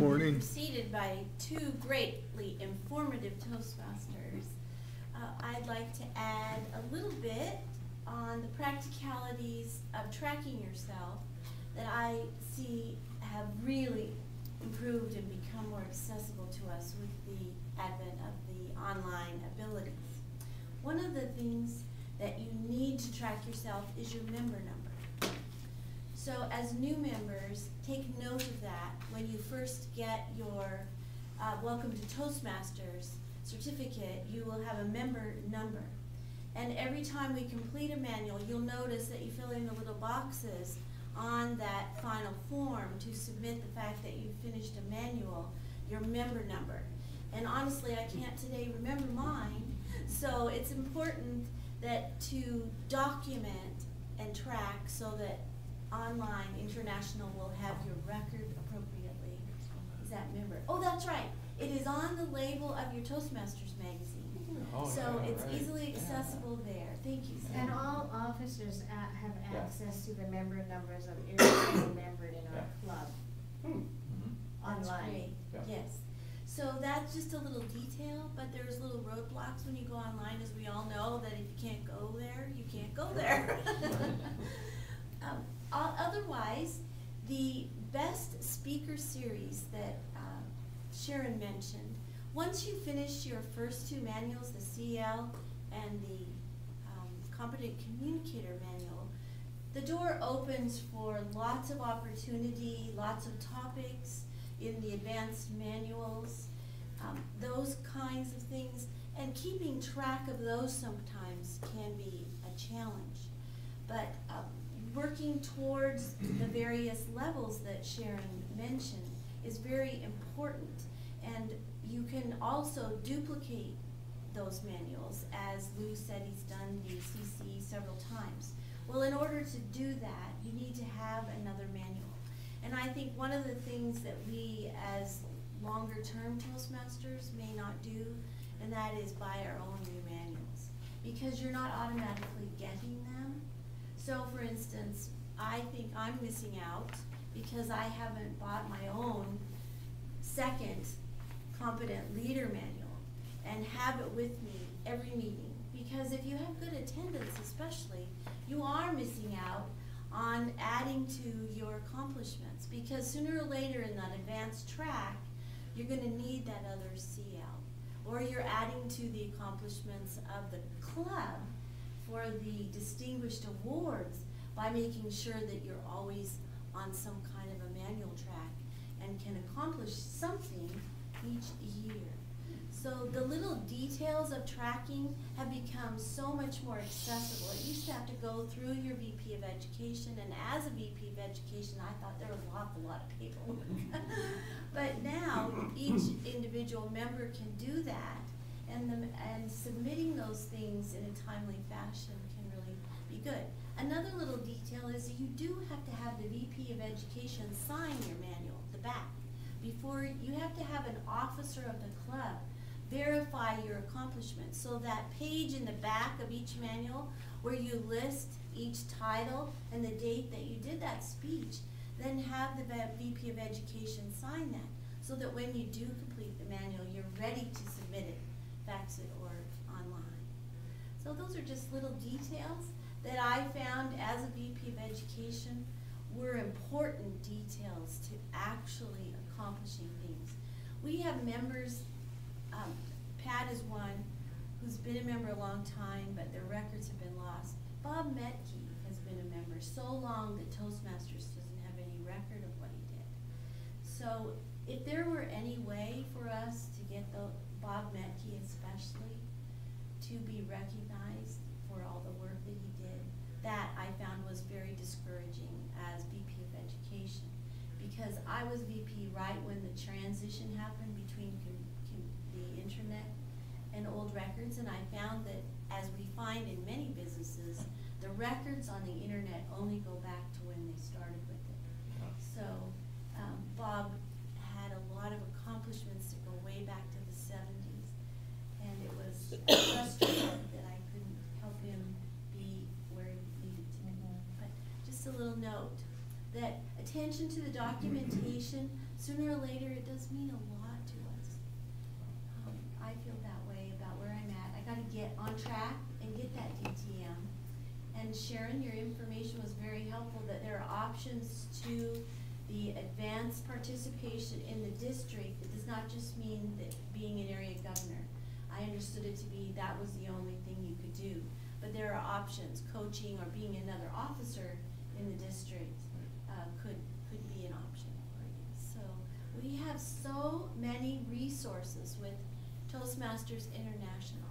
Morning. Preceded by two greatly informative Toastmasters. I'd like to add a little bit on the practicalities of tracking yourself that I see have really improved and become more accessible to us with the advent of the online abilities. One of the things that you need to track yourself is your member number. So as new members, take note of that when you first get your Welcome to Toastmasters certificate. You will have a member number. And every time we complete a manual, you'll notice that you fill in the little boxes on that final form to submit the fact that you finished a manual, your member number. And honestly, I can't today remember mine, so it's important that to document and track so that Online International will have your record appropriately. Is that member? Oh, that's right. It is on the label of your Toastmasters magazine. Oh, so yeah, it's right. easily accessible there. Thank you, Sam. And all officers have access to the member numbers of every member in our club. That's Online. great. Yeah. Yes. So that's just a little detail, but there's little roadblocks when you go online, as we all know, that if you can't go there, you can't go there. Otherwise, the best speaker series that Sharon mentioned, once you finish your first two manuals, the CL and the Competent Communicator Manual, the door opens for lots of opportunity, lots of topics in the advanced manuals, those kinds of things, and keeping track of those sometimes can be a challenge. But working towards the various levels that Sharon mentioned is very important. And you can also duplicate those manuals, as Lou said he's done the CC several times. Well, in order to do that, you need to have another manual. And I think one of the things that we as longer-term Toastmasters may not do, and that is buy our own new manuals, because you're not automatically getting them. So for instance, I think I'm missing out because I haven't bought my own second Competent Leader Manual and have it with me every meeting. Because if you have good attendance especially, you are missing out on adding to your accomplishments, because sooner or later in that advanced track, you're going to need that other CL. Or you're adding to the accomplishments of the club for the distinguished awards by making sure that you're always on some kind of a manual track and can accomplish something each year. So the little details of tracking have become so much more accessible. It used to have to go through your VP of Education, and as a VP of Education, I thought there was an awful lot of paperwork. But now, each individual member can do that, and submitting those things in a timely fashion can really be good. Another little detail is you do have to have the VP of Education sign your manual, the back. Before, you have to have an officer of the club verify your accomplishments. So that page in the back of each manual where you list each title and the date that you did that speech, then have the VP of Education sign that, so that when you do complete the manual, you're ready to submit it, fax it, or online. So those are just little details that I found as a VP of Education were important details to actually accomplishing things. We have members, Pat is one who's been a member a long time, but their records have been lost. Bob Metke has been a member so long that Toastmasters doesn't have any record of what he did. So if there were any way for us to get Bob Metke especially to be recognized for all the work that he did, that I found was very discouraging as VP of Education, because I was VP right when the transition happened between the internet and old records, and I found that, as we find in many businesses, the records on the internet only go back to when they started with it. So Bob had a lot of accomplishments that go way back to the 70s, and it was frustrating that I couldn't help him be where he needed to be. But just a little note that attention to the documentation, sooner or later, it does mean a lot to us. I feel that way about where I'm at. I gotta get on track and get that DTM. And Sharon, your information was very helpful, that there are options to the advanced participation in the district. It does not just mean that being an area governor. I understood it to be that was the only thing you could do. But there are options. Coaching or being another officer in the district could be an option for you. So we have so many resources with Toastmasters International.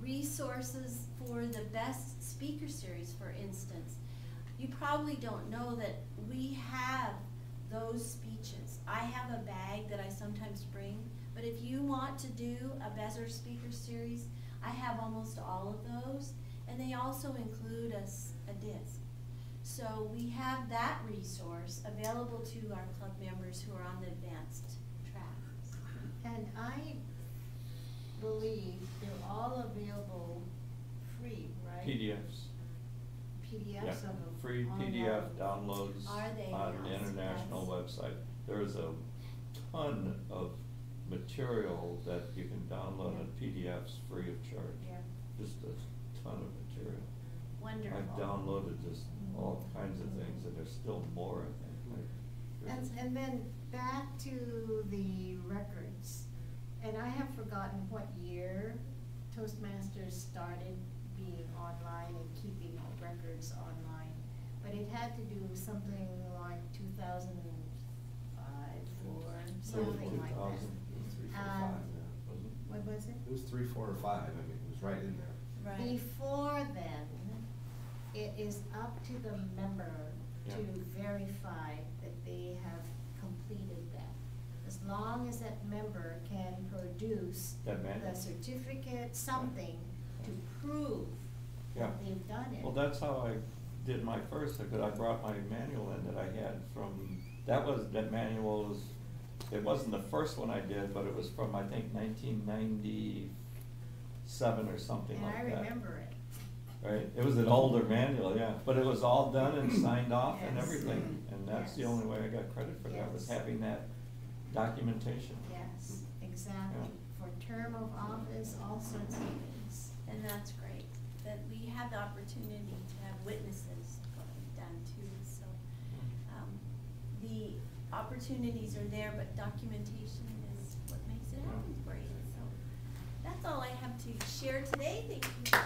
Resources for the best speaker series, for instance. You probably don't know that we have those speeches. I have a bag that I sometimes bring, but if you want to do a better speaker series, I have almost all of those, and they also include a disc. So we have that resource available to our club members who are on the advanced track. And I believe they're all available free, right? PDFs. PDFs Yeah, of them. free PDF downloads Are they? on the Yes, international yes. website. There is a ton of material that you can download in PDFs free of charge. Yeah. Just a ton of material. Wonderful. I've downloaded just all kinds of things, and there's still more, I think. And then back to the records, and I have forgotten what year Toastmasters started being online and keeping records online, but it had to do something like 2005 or something like that. 2000. It was 3, 4, 5, yeah. Wasn't it? What was it? It was 3, 4, or 5, I mean, it was right in there. Right. Before then, it is up to the member to Yeah. verify that they have completed that. As long as that member can produce That manual? the certificate, something to prove Yeah. that they've done it. Well, that's how I did my first, because I brought my manual in that I had from, that manual was, it wasn't the first one I did, but it was from, I think, 1997 or something And like I that. remember it. Right, it was an older manual, yeah, but it was all done and signed off and Yes. everything, and that's the Yes. only way I got credit for that, was Yes. having that documentation. Yes, exactly. For term of office, all sorts of things. And that's great, that we have the opportunity to have witnesses done too, so. The opportunities are there, but documentation is what makes it happen for you, so. That's all I have to share today, thank you.